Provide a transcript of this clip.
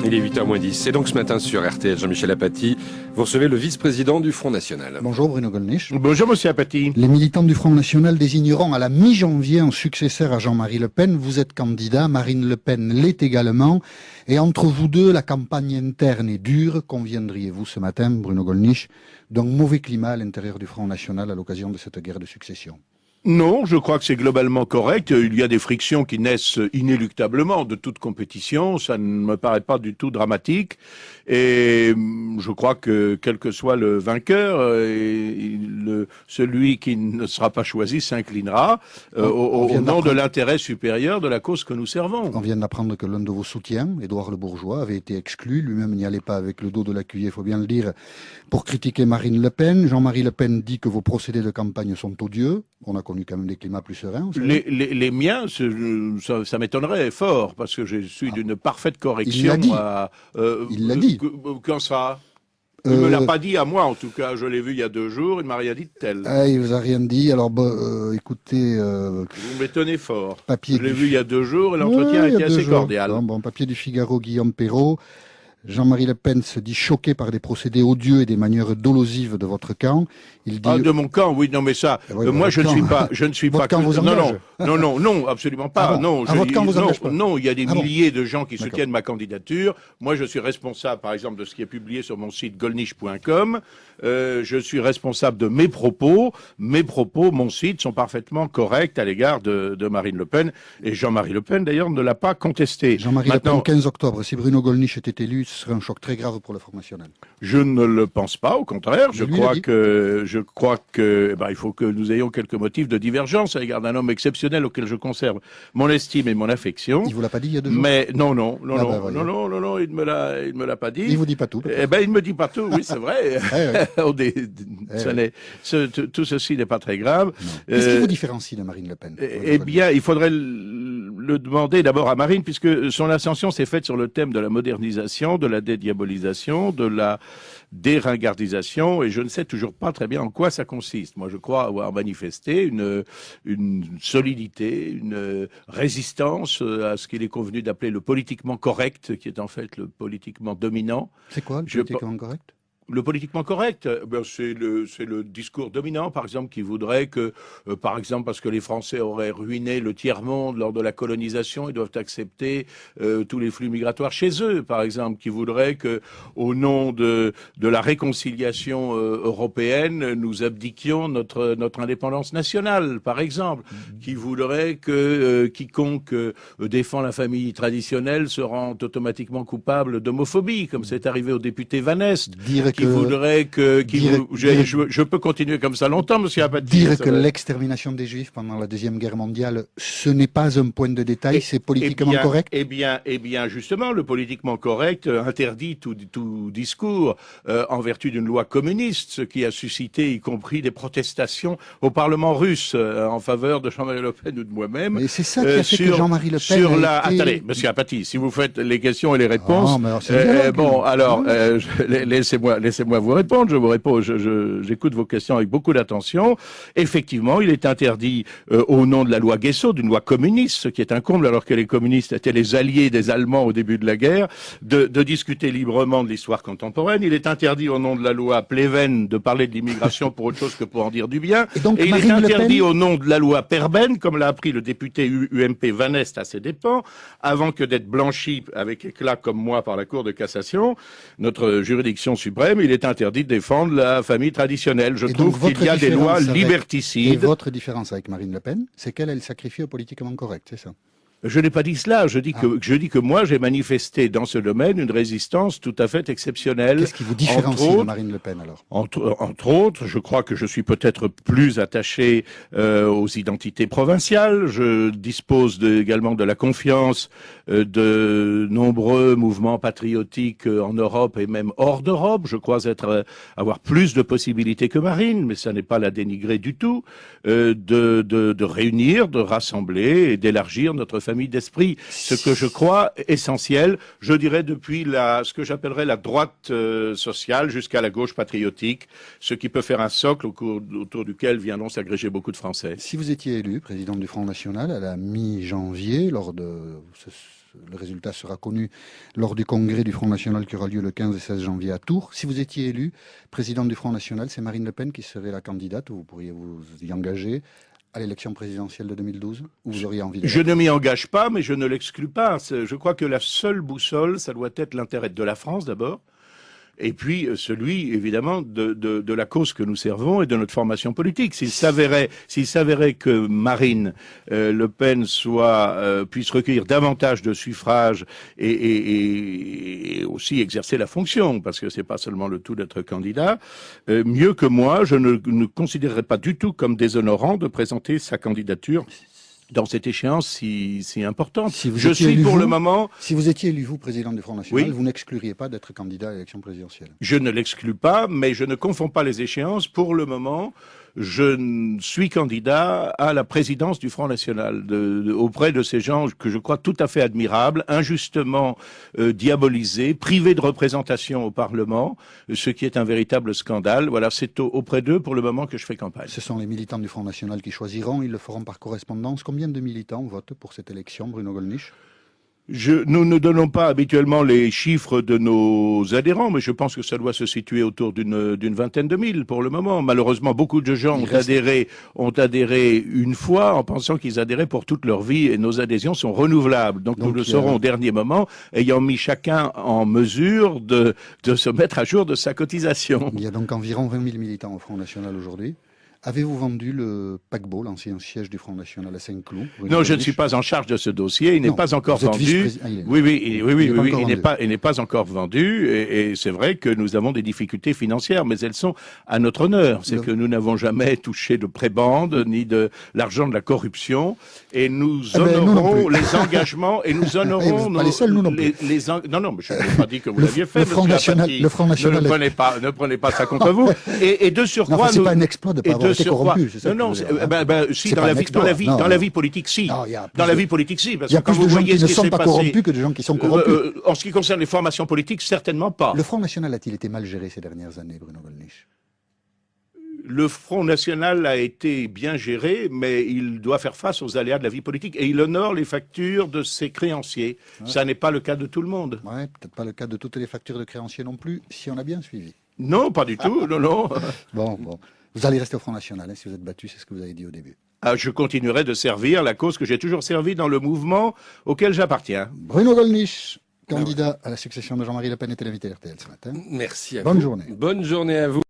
Il est 8h moins 10. Et donc ce matin sur RTL, Jean-Michel Apathy, vous recevez le vice-président du Front National. Bonjour Bruno Gollnisch. Bonjour Monsieur Apathy. Les militants du Front National désigneront à la mi-janvier un successeur à Jean-Marie Le Pen. Vous êtes candidat, Marine Le Pen l'est également. Et entre vous deux, la campagne interne est dure. Conviendriez-vous ce matin, Bruno Gollnisch, d'un mauvais climat à l'intérieur du Front National à l'occasion de cette guerre de succession? Non, je crois que c'est globalement correct. Il y a des frictions qui naissent inéluctablement de toute compétition. Ça ne me paraît pas du tout dramatique. Et je crois que quel que soit le vainqueur, celui qui ne sera pas choisi s'inclinera au nom de l'intérêt supérieur de la cause que nous servons. On vient d'apprendre que l'un de vos soutiens, Édouard Le Bourgeois, avait été exclu. Lui-même n'y allait pas avec le dos de la cuillère, il faut bien le dire, pour critiquer Marine Le Pen. Jean-Marie Le Pen dit que vos procédés de campagne sont odieux. On a connu quand même des climats plus sereins. Les miens, ça m'étonnerait fort, parce que je suis d'une parfaite correction. Il l'a dit. Quand ça? Il me l'a pas dit à moi, en tout cas. Je l'ai vu il y a 2 jours, il m'a rien dit de tel. Il vous a rien dit. Alors, écoutez... Vous m'étonnez fort. Je l'ai vu il y a 2 jours et l'entretien a été assez cordial. Bon, papier du Figaro, Guillaume Perrault. Jean-Marie Le Pen se dit choqué par des procédés odieux et des manières dolosives de votre camp. Il dit... de mon camp, oui, non, mais ça, moi, je ne suis pas, camp vous engage. non, absolument pas. Ah bon, votre camp vous engage pas. Non, il y a des milliers de gens qui soutiennent ma candidature. Moi, je suis responsable, par exemple, de ce qui est publié sur mon site gollnisch.com. Je suis responsable de mes propos. Mes propos, mon site, sont parfaitement corrects à l'égard de Marine Le Pen. Et Jean-Marie Le Pen, d'ailleurs, ne l'a pas contesté. Jean-Marie Le Pen, 15 octobre. Si Bruno Gollnisch était élu, ce serait un choc très grave pour le Front National. Je ne le pense pas, au contraire. Je crois que, il faut que nous ayons quelques motifs de divergence à l'égard d'un homme exceptionnel auquel je conserve mon estime et mon affection. Il vous l'a pas dit il y a 2 jours? Mais non, il me l'a pas dit. Il vous dit pas tout. Il me dit pas tout, oui, c'est vrai. Tout ceci n'est pas très grave. Qu'est-ce qui vous différencie de Marine Le Pen? Eh bien, il faudrait le demander d'abord à Marine, puisque son ascension s'est faite sur le thème de la modernisation, de la dédiabolisation, de la déringardisation, et je ne sais toujours pas très bien en quoi ça consiste. Moi, je crois avoir manifesté une solidité, une résistance à ce qu'il est convenu d'appeler le politiquement correct, qui est en fait le politiquement dominant. C'est quoi le politiquement correct? Le politiquement correct, c'est le discours dominant, par exemple, qui voudrait que, par exemple, parce que les Français auraient ruiné le tiers-monde lors de la colonisation, ils doivent accepter tous les flux migratoires chez eux, par exemple, qui voudrait que, au nom de la réconciliation européenne, nous abdiquions notre indépendance nationale, par exemple, qui voudrait que quiconque défend la famille traditionnelle se rend automatiquement coupable d'homophobie, comme c'est arrivé au député Van Est. Qui voudrait je peux continuer comme ça longtemps, monsieur Apathy. Dire que l'extermination des Juifs pendant la Deuxième Guerre mondiale, ce n'est pas un point de détail, c'est politiquement correct? Eh bien, justement, le politiquement correct interdit tout discours en vertu d'une loi communiste, ce qui a suscité, y compris, des protestations au Parlement russe en faveur de Jean-Marie Le Pen ou de moi-même. Et c'est ça qui a fait que Jean-Marie Le Pen Attendez, monsieur Apathy, si vous faites les questions et les réponses... Laissez-moi vous répondre. Je vous réponds. J'écoute vos questions avec beaucoup d'attention. Effectivement, il est interdit, au nom de la loi Guesso, d'une loi communiste, ce qui est un comble alors que les communistes étaient les alliés des Allemands au début de la guerre, de discuter librement de l'histoire contemporaine. Il est interdit, au nom de la loi Pleven, de parler de l'immigration pour autre chose que pour en dire du bien. Et il est interdit, au nom de la loi Perben, comme l'a appris le député UMP Van Est à ses dépens, avant que d'être blanchi avec éclat comme moi par la Cour de cassation, notre juridiction suprême, il est interdit de défendre la famille traditionnelle. Je trouve qu'il y a des lois liberticides. Et votre différence avec Marine Le Pen, c'est qu'elle sacrifie au politiquement correct, c'est ça? Je n'ai pas dit cela. Je dis que moi, j'ai manifesté dans ce domaine une résistance tout à fait exceptionnelle. Qu'est-ce qui vous différencie de Marine Le Pen, alors? Entre autres, je crois que je suis peut-être plus attaché aux identités provinciales. Je dispose également de la confiance de nombreux mouvements patriotiques en Europe et même hors d'Europe. Je crois avoir plus de possibilités que Marine, mais ça n'est pas la dénigrer du tout, de réunir, de rassembler et d'élargir notre famille d'esprit, ce que je crois essentiel, je dirais depuis ce que j'appellerais la droite sociale jusqu'à la gauche patriotique, ce qui peut faire un socle autour duquel viendront s'agréger beaucoup de Français. Si vous étiez élu président du Front National à la mi-janvier, lors de Le résultat sera connu lors du congrès du Front National qui aura lieu le 15 et 16 janvier à Tours. Si vous étiez élu président du Front National, c'est Marine Le Pen qui serait la candidate. Vous pourriez vous y engager à l'élection présidentielle de 2012, ou vous auriez envie de... Je ne m'y engage pas, mais je ne l'exclus pas. Je crois que la seule boussole, ça doit être l'intérêt de la France d'abord, et puis celui, évidemment, de la cause que nous servons et de notre formation politique. S'il s'avérait que Marine Le Pen puisse recueillir davantage de suffrages et aussi exercer la fonction, parce que c'est pas seulement le tout d'être candidat, mieux que moi, je ne considérerais pas du tout comme déshonorant de présenter sa candidature dans cette échéance si importante. Si je suis pour le moment... Si vous étiez élu, vous, président du Front National, oui, vous n'excluriez pas d'être candidat à l'élection présidentielle? Je ne l'exclus pas, mais je ne confonds pas les échéances. Pour le moment, je suis candidat à la présidence du Front National, auprès de ces gens que je crois tout à fait admirables, injustement diabolisés, privés de représentation au Parlement, ce qui est un véritable scandale. Voilà, c'est auprès d'eux pour le moment que je fais campagne. Ce sont les militants du Front National qui choisiront, ils le feront par correspondance. Combien de militants votent pour cette élection, Bruno Gollnisch? Nous ne donnons pas habituellement les chiffres de nos adhérents, mais je pense que ça doit se situer autour d'une vingtaine de mille pour le moment. Malheureusement, beaucoup de gens ont adhéré une fois en pensant qu'ils adhéraient pour toute leur vie, et nos adhésions sont renouvelables. Donc nous le saurons au dernier moment, ayant mis chacun en mesure de se mettre à jour de sa cotisation. Il y a donc environ 20 000 militants au Front National aujourd'hui. Avez-vous vendu le paquebot, l'ancien siège du Front National à Saint-Cloud? Non, je ne suis pas en charge de ce dossier. Il n'est pas encore vendu. Il n'est pas encore vendu. Et c'est vrai que nous avons des difficultés financières, mais elles sont à notre honneur. C'est que nous n'avons jamais touché de prébande ni de l'argent de la corruption. Et nous honorons les engagements et nous honorons pas les seuls, nous non plus. Non, non, mais je n'ai pas dit que vous l'aviez fait. Le Front National. Ne prenez pas ça contre vous. Et de surcroît, c'est pas un exploit de pas avoir été corrompu, c'est ça? Non, si, dans la vie politique, si. Dans la vie politique, si. Il y a plus de gens qui ne sont pas corrompus que de gens qui sont corrompus. En ce qui concerne les formations politiques, certainement pas. Le Front National a-t-il été mal géré ces dernières années, Bruno Gollnisch? Le Front National a été bien géré, mais il doit faire face aux aléas de la vie politique. Et il honore les factures de ses créanciers. Ouais. Ça n'est pas le cas de tout le monde. Ouais, peut-être pas le cas de toutes les factures de créanciers non plus, si on a bien suivi. Non, pas du tout, non. Bon. Vous allez rester au Front National, hein, si vous êtes battu, c'est ce que vous avez dit au début. Ah, je continuerai de servir la cause que j'ai toujours servie dans le mouvement auquel j'appartiens. Bruno Gollnisch, candidat à la succession de Jean-Marie Le Pen, était l'invité RTL ce matin. Merci à vous. Bonne journée. Bonne journée à vous.